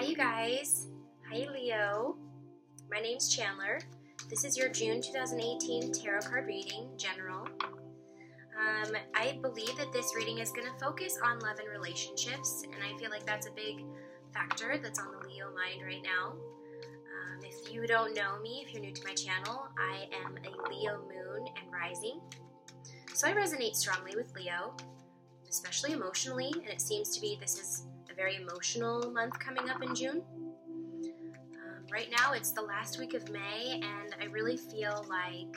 Hi you guys. Hi Leo. My name's Chandler. This is your June 2018 tarot card reading, general. I believe that this reading is going to focus on love and relationships, and I feel like that's a big factor that's on the Leo mind right now. If you don't know me, if you're new to my channel, I am a Leo moon and rising. So I resonate strongly with Leo, especially emotionally, and it seems to be this is a very emotional month coming up in June. Right now it's the last week of May, and I really feel like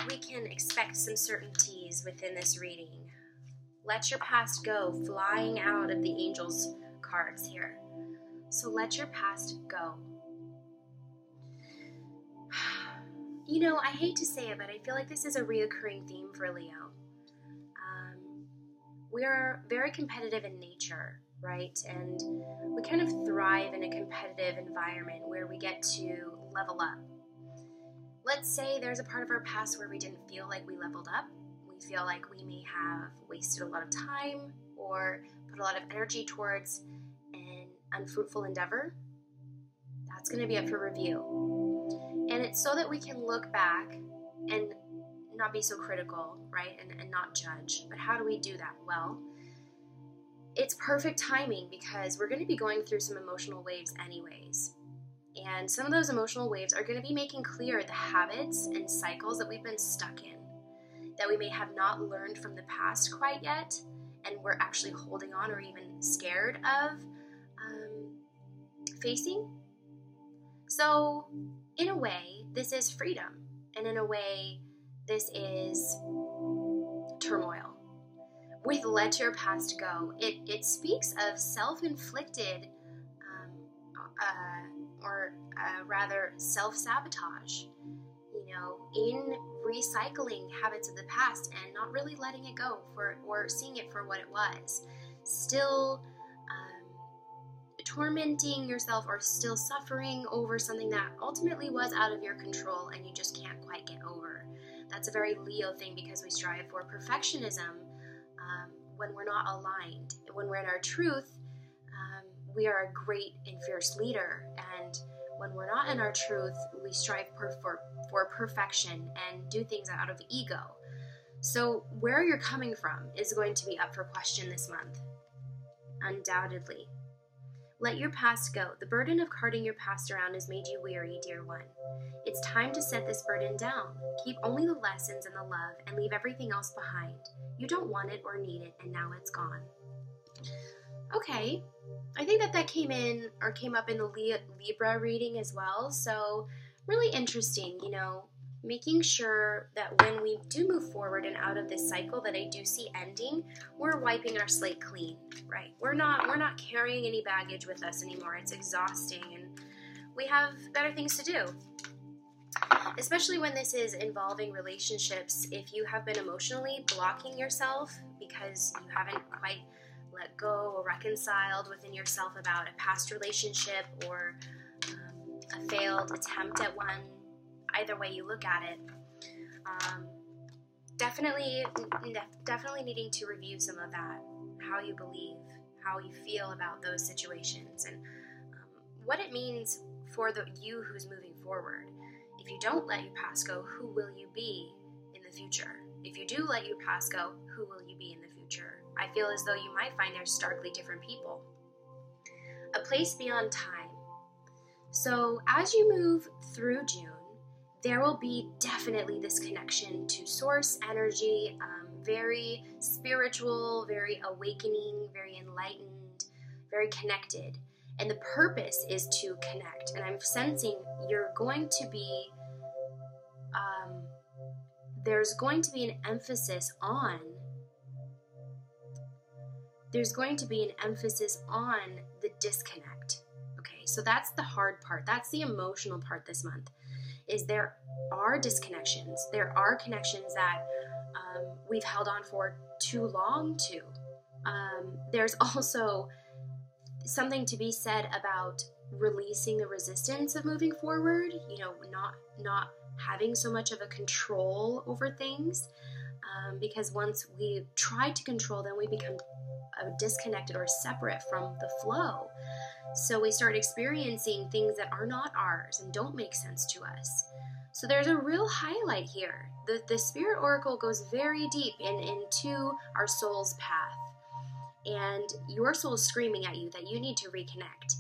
we can expect some certainties within this reading. Let your past go, flying out of the angels cards here. So let your past go. You know, I hate to say it, but I feel like this is a reoccurring theme for Leo. We are very competitive in nature, right? And we kind of thrive in a competitive environment where we get to level up. Let's say there's a part of our past where we didn't feel like we leveled up. We feel like we may have wasted a lot of time or put a lot of energy towards an unfruitful endeavor. That's going to be up for review. And it's so that we can look back and not be so critical, right? And not judge. But how do we do that? Well, it's perfect timing because we're going to be going through some emotional waves anyways. And some of those emotional waves are going to be making clear the habits and cycles that we've been stuck in, that we may have not learned from the past quite yet, and we're actually holding on or even scared of facing. So, in a way, this is freedom, and in a way, this is turmoil. With let your past go, it speaks of self-inflicted or rather self-sabotage, you know, in recycling habits of the past and not really letting it go or seeing it for what it was. Still tormenting yourself or still suffering over something that ultimately was out of your control and you just can't quite get over. That's a very Leo thing because we strive for perfectionism when we're not aligned. When we're in our truth, we are a great and fierce leader, and when we're not in our truth, we strive for perfection and do things out of ego. So where you're coming from is going to be up for question this month, undoubtedly. Let your past go. The burden of carting your past around has made you weary, dear one. It's time to set this burden down. Keep only the lessons and the love and leave everything else behind. You don't want it or need it, and now it's gone. Okay, I think that came up in the Libra reading as well, so really interesting, you know, making sure that when we do move forward and out of this cycle that I do see ending, we're wiping our slate clean, right? We're not carrying any baggage with us anymore. It's exhausting, and we have better things to do. Especially when this is involving relationships, if you have been emotionally blocking yourself because you haven't quite let go or reconciled within yourself about a past relationship or a failed attempt at one, either way you look at it, definitely needing to review some of that, how you believe, how you feel about those situations, and what it means for you who's moving forward. If you don't let your past go, who will you be in the future? If you do let your past go, who will you be in the future? I feel as though you might find they're starkly different people. A place beyond time. So as you move through June, there will be definitely this connection to source energy, very spiritual, very awakening, very enlightened, very connected. And the purpose is to connect. And I'm sensing you're going to be, there's going to be an emphasis on the disconnect. Okay, so that's the hard part. That's the emotional part this month, is there are disconnections. There are connections that we've held on for too long to. There's also something to be said about releasing the resistance of moving forward, you know, not having so much of a control over things. because once we try to control them, we become disconnected or separate from the flow. So we start experiencing things that are not ours and don't make sense to us. So there's a real highlight here. The Spirit Oracle goes very deep into our soul's path. And your soul is screaming at you that you need to reconnect.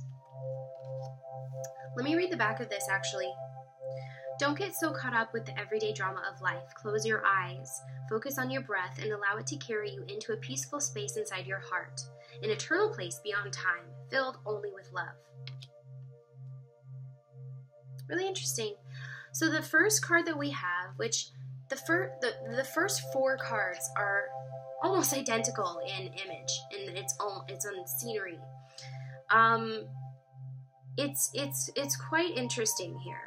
Let me read the back of this actually. Don't get so caught up with the everyday drama of life. Close your eyes, focus on your breath, and allow it to carry you into a peaceful space inside your heart, an eternal place beyond time, filled only with love. Really interesting. So the first card that we have, which the first four cards are almost identical in image, and it's on scenery. It's quite interesting here.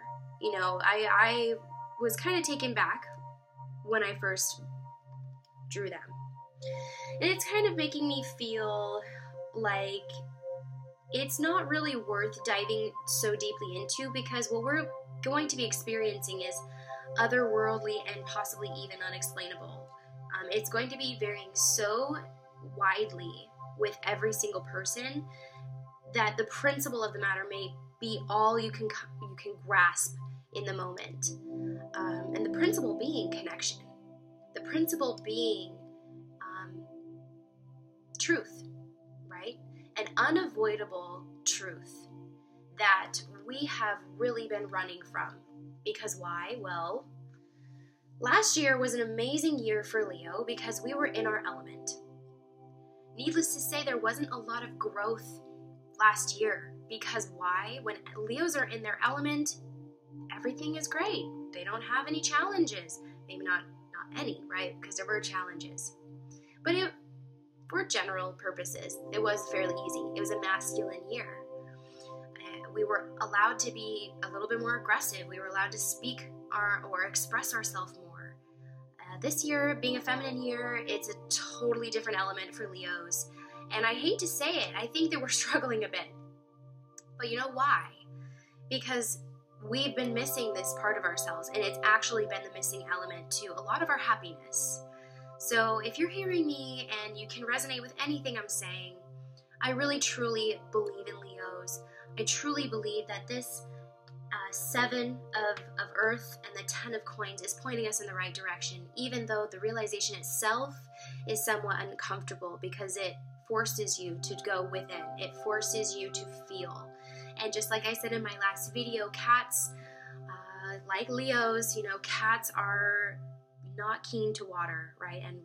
You know, I was kind of taken back when I first drew them. And it's kind of making me feel like it's not really worth diving so deeply into, because what we're going to be experiencing is otherworldly and possibly even unexplainable. It's going to be varying so widely with every single person that the principle of the matter may be all you can grasp in the moment. And the principle being connection. The principle being truth, right? An unavoidable truth that we have really been running from. Because why? Well, last year was an amazing year for Leo because we were in our element. Needless to say, there wasn't a lot of growth last year. Because why? When Leos are in their element, everything is great. They don't have any challenges. Maybe not any, right? Because there were challenges. But for general purposes, it was fairly easy. It was a masculine year. We were allowed to be a little bit more aggressive. We were allowed to speak or express ourselves more. This year, being a feminine year, it's a totally different element for Leos. And I hate to say it, I think that we're struggling a bit. But you know why? Because we've been missing this part of ourselves, and it's actually been the missing element to a lot of our happiness. So if you're hearing me and you can resonate with anything I'm saying, I really truly believe in Leos. I truly believe that this 7 of Earth and the 10 of Coins is pointing us in the right direction, even though the realization itself is somewhat uncomfortable because it forces you to go within. It forces you to feel. And just like I said in my last video, cats, like Leos, you know, cats are not keen to water, right? And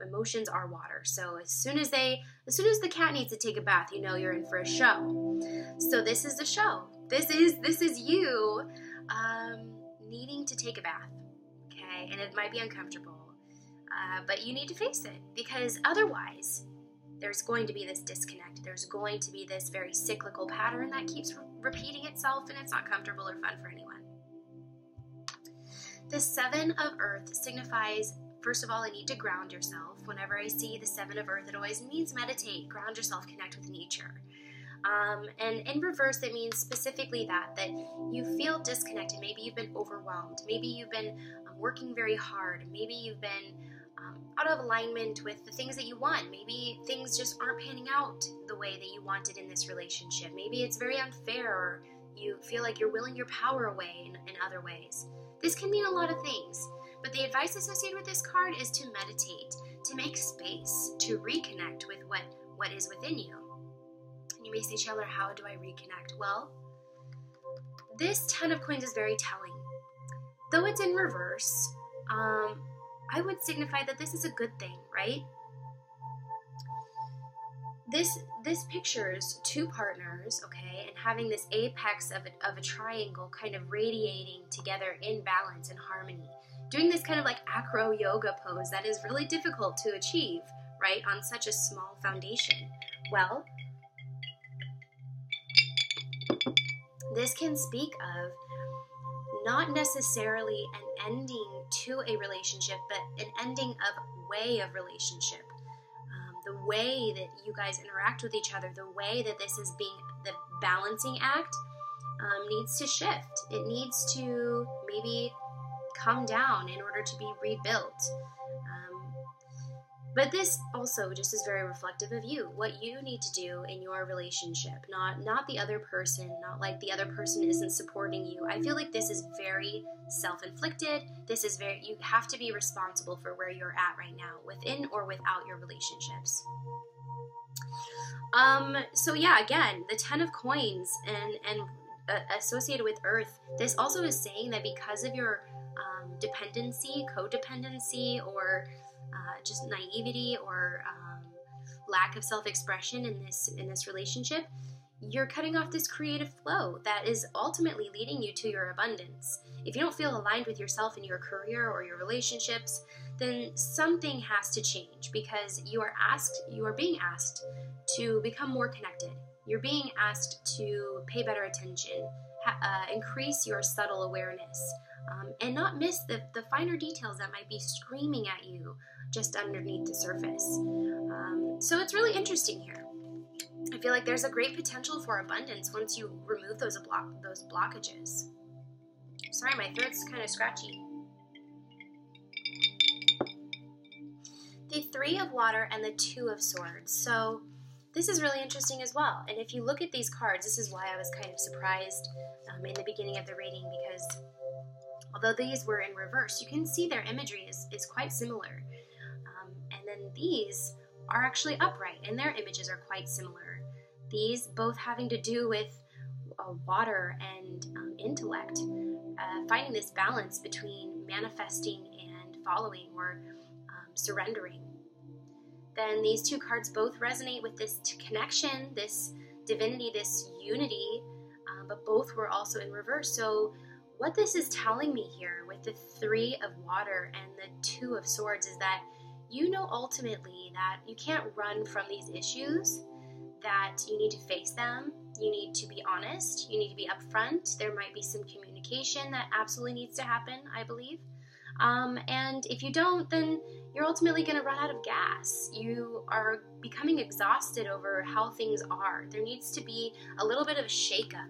emotions are water. So as soon as the cat needs to take a bath, you know you're in for a show. So this is the show. This is you needing to take a bath, okay? And it might be uncomfortable, but you need to face it, because otherwise there's going to be this disconnect. There's going to be this very cyclical pattern that keeps repeating itself, and it's not comfortable or fun for anyone. The 7 of Earth signifies, first of all, I need to ground yourself. Whenever I see the 7 of Earth, it always means meditate, ground yourself, connect with nature. And in reverse, it means specifically that you feel disconnected. Maybe you've been overwhelmed. Maybe you've been working very hard. Maybe you've been out of alignment with the things that you want. Maybe things just aren't panning out the way that you wanted in this relationship. Maybe it's very unfair, or you feel like you're willing your power away in other ways. This can mean a lot of things, but the advice associated with this card is to meditate, to make space, to reconnect with what is within you. And you may say, Chandler, how do I reconnect? Well, this 10 of Coins is very telling. Though it's in reverse, I would signify that this is a good thing, right? This pictures 2 partners, okay, and having this apex of a triangle kind of radiating together in balance and harmony. Doing this kind of like acro yoga pose that is really difficult to achieve, right, on such a small foundation. Well, this can speak of not necessarily an ending to a relationship, but an ending of way of relationship. The way that you guys interact with each other, the way that this is being, the balancing act needs to shift. It needs to maybe come down in order to be rebuilt. But this also just is very reflective of you, what you need to do in your relationship, not the other person, not like the other person isn't supporting you. I feel like this is very self-inflicted. This is you have to be responsible for where you're at right now, within or without your relationships. So yeah, again, the 10 of coins and associated with Earth, this also is saying that because of your dependency, codependency, or just naivety or lack of self-expression in this relationship, you're cutting off this creative flow that is ultimately leading you to your abundance. If you don't feel aligned with yourself in your career or your relationships, then something has to change, because you are being asked to become more connected. You're being asked to pay better attention, increase your subtle awareness, and not miss the finer details that might be screaming at you just underneath the surface. So it's really interesting here. I feel like there's a great potential for abundance once you remove those blockages. Sorry, my throat's kind of scratchy. The 3 of water and the 2 of swords. So this is really interesting as well. And if you look at these cards, this is why I was kind of surprised in the beginning of the reading, because although these were in reverse, you can see their imagery is quite similar. And then these are actually upright, and their images are quite similar. These both having to do with water and intellect, finding this balance between manifesting and following, or surrendering. Then these 2 cards both resonate with this connection, this divinity, this unity, but both were also in reverse. So what this is telling me here with the 3 of water and the 2 of swords is that you know ultimately that you can't run from these issues, that you need to face them, you need to be honest, you need to be upfront. There might be some communication that absolutely needs to happen, I believe. And if you don't, then you're ultimately going to run out of gas. You are becoming exhausted over how things are. There needs to be a little bit of a shakeup.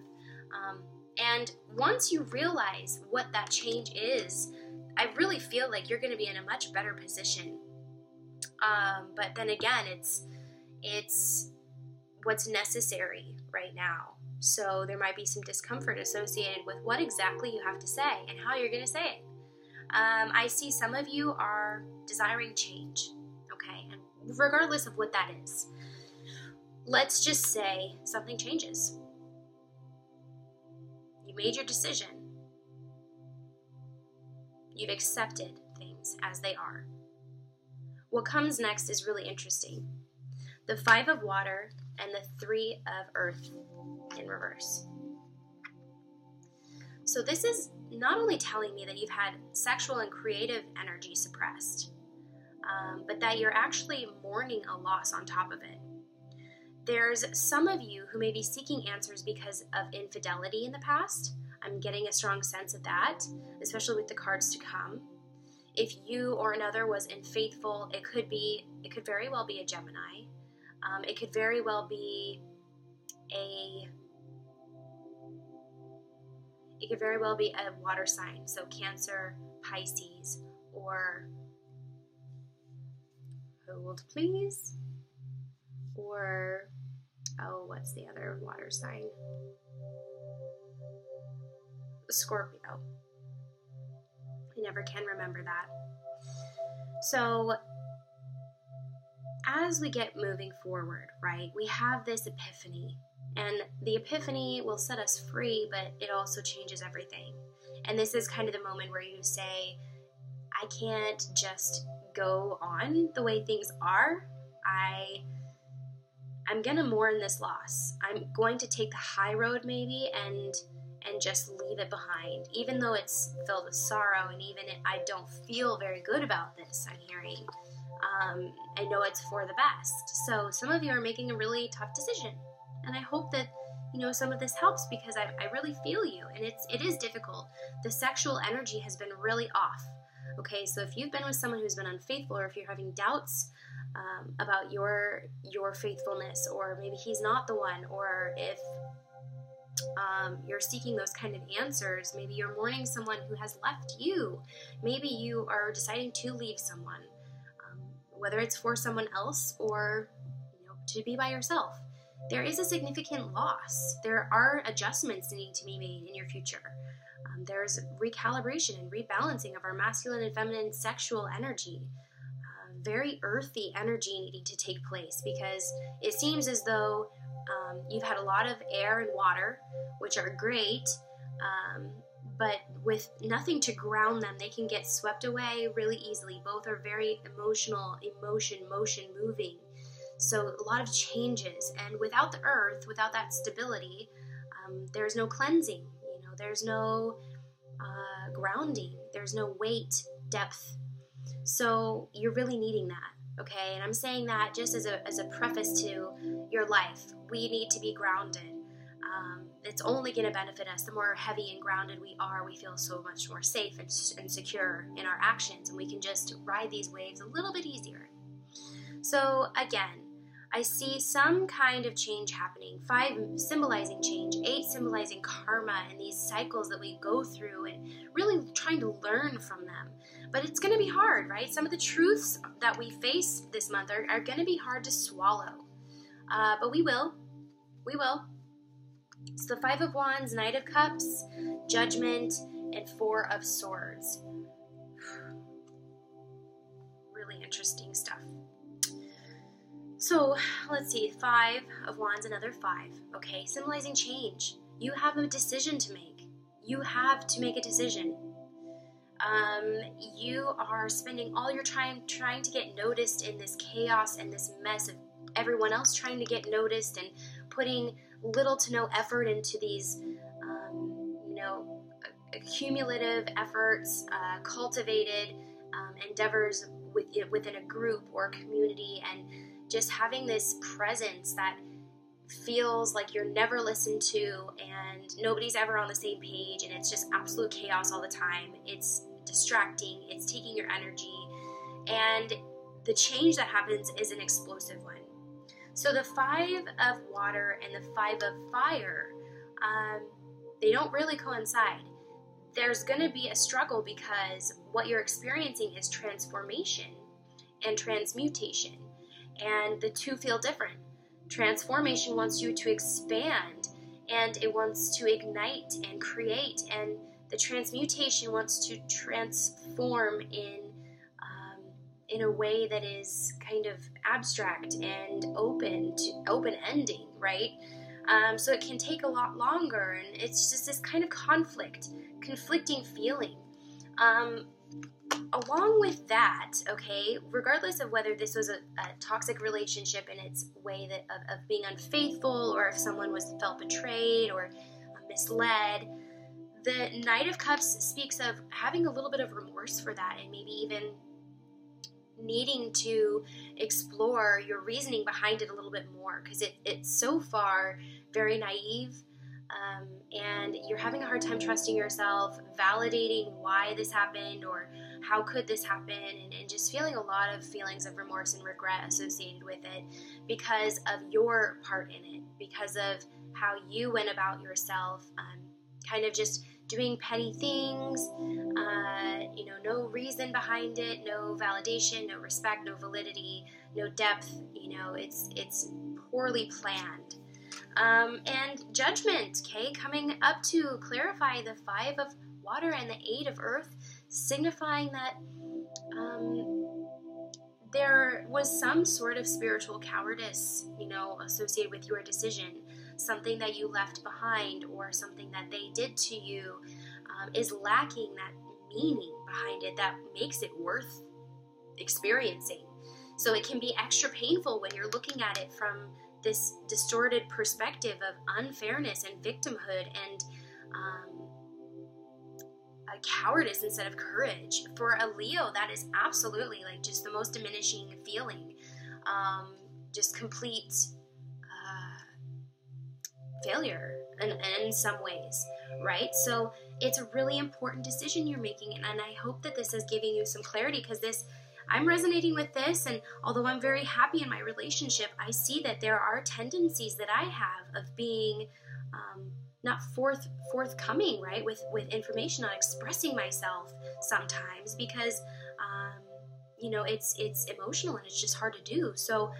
And once you realize what that change is, I really feel like you're going to be in a much better position. But then again, it's what's necessary right now. So there might be some discomfort associated with what exactly you have to say and how you're going to say it. I see some of you are desiring change, okay? And regardless of what that is, let's just say something changes. You made your decision. You've accepted things as they are. What comes next is really interesting. The 5 of water and the 3 of earth in reverse. So this is not only telling me that you've had sexual and creative energy suppressed, but that you're actually mourning a loss on top of it. There's some of you who may be seeking answers because of infidelity in the past. I'm getting a strong sense of that, especially with the cards to come. If you or another was unfaithful, it could very well be a Gemini. It could very well be a water sign, so Cancer, Pisces, or hold please, or what's the other water sign? Scorpio. I never can remember that. So as we get moving forward, right, we have this epiphany. And the epiphany will set us free, but it also changes everything. And this is kind of the moment where you say, I can't just go on the way things are. I'm going to mourn this loss. I'm going to take the high road maybe and just leave it behind. Even though it's filled with sorrow, and even I don't feel very good about this, I'm hearing. I know it's for the best. So some of you are making a really tough decision. And I hope that, some of this helps, because I really feel you, and it is difficult. The sexual energy has been really off. Okay, so if you've been with someone who's been unfaithful, or if you're having doubts about your faithfulness, or maybe he's not the one, or if you're seeking those kind of answers. Maybe you're mourning someone who has left you. Maybe you are deciding to leave someone, whether it's for someone else or to be by yourself. There is a significant loss. There are adjustments needing to be made in your future. There's recalibration and rebalancing of our masculine and feminine sexual energy. Very earthy energy needing to take place, because it seems as though you've had a lot of air and water, which are great, but with nothing to ground them, they can get swept away really easily. Both are very emotional, motion moving. So a lot of changes, and without the earth, without that stability, there's no cleansing, there's no grounding, there's no weight, depth. So you're really needing that, okay? And I'm saying that just as a preface to your life. We need to be grounded. It's only going to benefit us. The more heavy and grounded we are, we feel so much more safe and secure in our actions, and we can just ride these waves a little bit easier. So again, I see some kind of change happening. 5 symbolizing change, 8 symbolizing karma, and these cycles that we go through and really trying to learn from them. But it's going to be hard, right? Some of the truths that we face this month are going to be hard to swallow. But we will. We will. So the 5 of Wands, Knight of Cups, Judgment, and 4 of Swords. Really interesting stuff. So let's see, 5 of Wands, another 5. Okay, symbolizing change. You have a decision to make. You have to make a decision. You are spending all your time trying to get noticed in this chaos and this mess of everyone else trying to get noticed, and putting little to no effort into these, cumulative efforts, cultivated endeavors within a group or community, and just having this presence that feels like you're never listened to and nobody's ever on the same page, and it's just absolute chaos all the time. It's distracting, it's taking your energy, and the change that happens is an explosive one. So the 5 of water and the 5 of fire, they don't really coincide. There's going to be a struggle because what you're experiencing is transformation and transmutation, and the two feel different. Transformation wants you to expand, and it wants to ignite and create, and the transmutation wants to transform in a way that is kind of abstract and open-ending, right? So it can take a lot longer, and it's just this kind of conflicting feeling. Along with that, okay, regardless of whether this was a toxic relationship in its way of being unfaithful, or if someone felt betrayed or misled, the Knight of Cups speaks of having a little bit of remorse for that, and maybe even needing to explore your reasoning behind it a little bit more, because it's so far very naive, and you're having a hard time trusting yourself, validating why this happened or how could this happen, and just feeling a lot of feelings of remorse and regret associated with it because of your part in it, because of how you went about yourself, kind of just doing petty things, no reason behind it, no validation, no respect, no validity, no depth, it's poorly planned. And Judgment, okay, coming up to clarify the 5 of water and the 8 of earth, signifying that there was some sort of spiritual cowardice, associated with your decision. Something that you left behind or something that they did to you is lacking that meaning behind it that makes it worth experiencing. So it can be extra painful when you're looking at it from this distorted perspective of unfairness and victimhood and a cowardice instead of courage. For a Leo, that is absolutely like just the most diminishing feeling, just complete failure in some ways, right? So it's a really important decision you're making, and I hope that this is giving you some clarity, because I'm resonating with this, and although I'm very happy in my relationship, I see that there are tendencies that I have of being forthcoming, right, with information, not expressing myself sometimes because it's emotional and it's just hard to do. So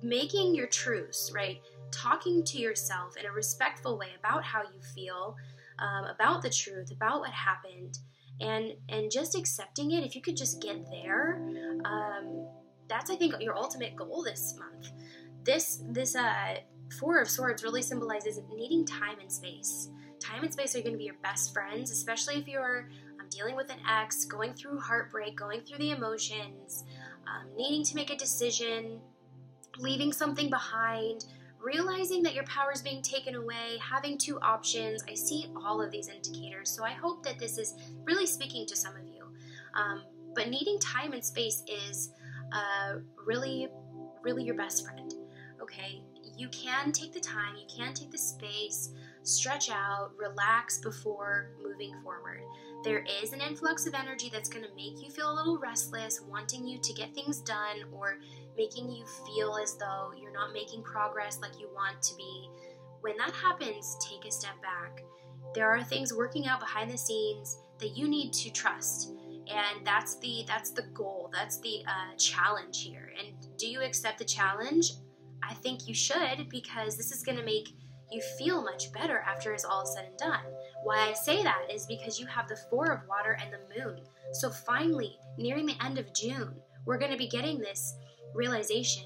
making your truths, right, talking to yourself in a respectful way about how you feel, about the truth, about what happened, and just accepting it. If you could just get there, that's, I think, your ultimate goal this month. This Four of Swords really symbolizes needing time and space. Time and space are going to be your best friends, especially if you're dealing with an ex, going through heartbreak, going through the emotions, needing to make a decision, leaving something behind, realizing that your power is being taken away, having two options. I see all of these indicators, so I hope that this is really speaking to some of you. But needing time and space is really, really your best friend, okay? You can take the time, you can take the space, stretch out, relax before moving forward. There is an influx of energy that's going to make you feel a little restless, wanting you to get things done, or making you feel as though you're not making progress like you want to be. When that happens, take a step back. There are things working out behind the scenes that you need to trust, and that's the goal. That's the challenge here. And do you accept the challenge? I think you should, because this is going to make you feel much better after it's all said and done. Why I say that is because you have the Four of Water and the Moon. So finally, nearing the end of June, we're going to be getting this realization.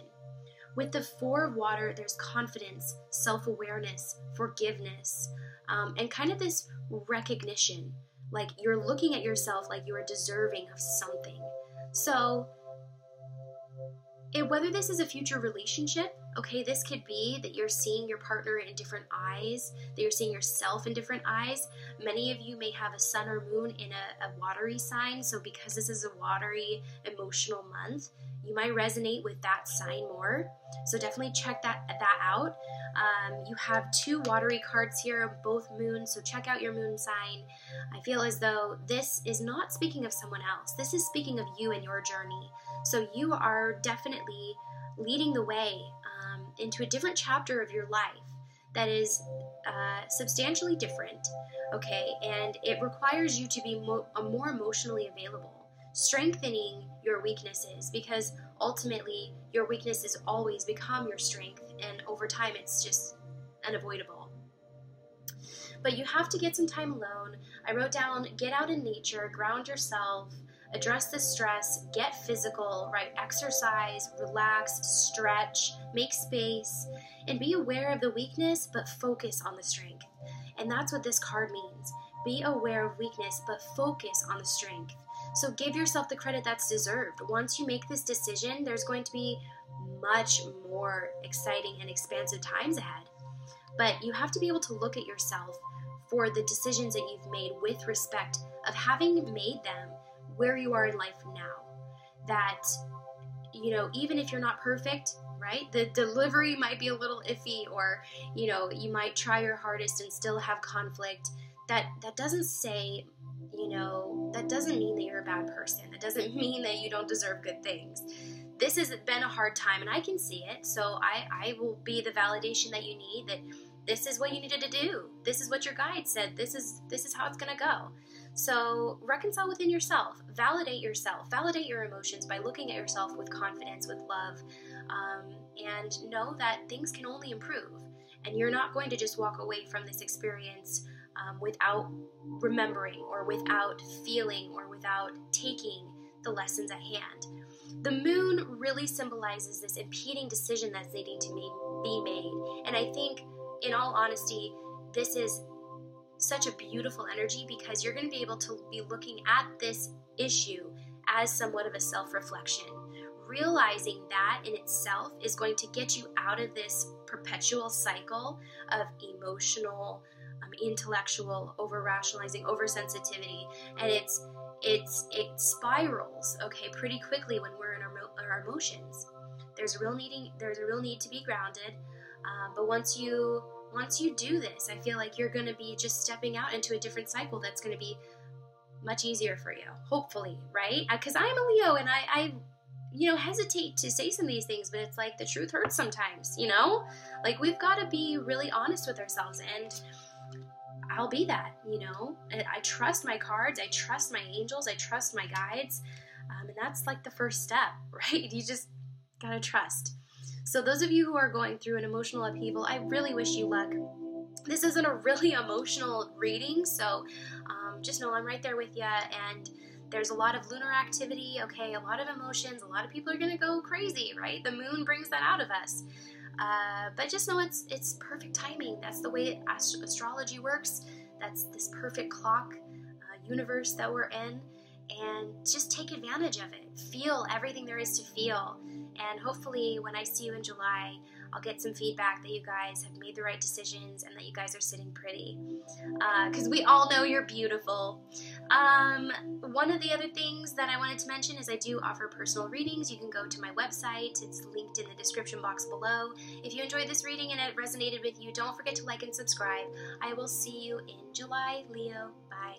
With the Four of Water, there's confidence, self-awareness, forgiveness, and kind of this recognition. Like you're looking at yourself like you are deserving of something. So whether this is a future relationship, okay, this could be that you're seeing your partner in different eyes, that you're seeing yourself in different eyes. Many of you may have a sun or moon in a watery sign, so because this is a watery, emotional month, you might resonate with that sign more. So definitely check that out. You have two watery cards here, both moons, so check out your moon sign. I feel as though this is not speaking of someone else. This is speaking of you and your journey. So you are definitely leading the way into a different chapter of your life that is substantially different, okay? And it requires you to be more emotionally available, strengthening your weaknesses, because ultimately your weaknesses always become your strength, and over time it's just unavoidable. But you have to get some time alone. I wrote down, get out in nature, ground yourself, address the stress, get physical, right? Exercise, relax, stretch, make space, and be aware of the weakness, but focus on the strength. And that's what this card means. Be aware of weakness, but focus on the strength. So give yourself the credit that's deserved. Once you make this decision, there's going to be much more exciting and expansive times ahead. But you have to be able to look at yourself for the decisions that you've made with respect of having made them where you are in life now. That, even if you're not perfect, right? The delivery might be a little iffy, or, you might try your hardest and still have conflict. That doesn't say, that doesn't mean that you're a bad person. That doesn't mean that you don't deserve good things. This has been a hard time, and I can see it, so I will be the validation that you need, that this is what you needed to do. This is what your guide said. This is how it's going to go. So reconcile within yourself, validate your emotions by looking at yourself with confidence, with love, and know that things can only improve. And you're not going to just walk away from this experience without remembering, or without feeling, or without taking the lessons at hand. The moon really symbolizes this impeding decision that's needing to be made. And I think, in all honesty, this is such a beautiful energy, because you're going to be able to be looking at this issue as somewhat of a self-reflection. Realizing that in itself is going to get you out of this perpetual cycle of emotional, intellectual, over-rationalizing, oversensitivity, and it spirals, okay, pretty quickly when we're in our emotions. There's a real need to be grounded, but once you do this, I feel like you're going to be just stepping out into a different cycle that's going to be much easier for you, hopefully, right? Because I'm a Leo, and I hesitate to say some of these things, but it's like the truth hurts sometimes, Like, we've got to be really honest with ourselves, and I'll be that, you know. I trust my cards, I trust my angels, I trust my guides, and that's like the first step, right? You just gotta trust. So those of you who are going through an emotional upheaval, I really wish you luck. This isn't a really emotional reading, so just know I'm right there with you, and there's a lot of lunar activity, okay, a lot of emotions, a lot of people are gonna go crazy, right? The moon brings that out of us. But just know it's perfect timing. That's the way astrology works. That's this perfect clock universe that we're in. And just take advantage of it. Feel everything there is to feel. And hopefully when I see you in July, I'll get some feedback that you guys have made the right decisions and that you guys are sitting pretty. Because we all know you're beautiful. One of the other things that I wanted to mention is I do offer personal readings. You can go to my website. It's linked in the description box below. If you enjoyed this reading and it resonated with you, don't forget to like and subscribe. I will see you in July, Leo. Bye.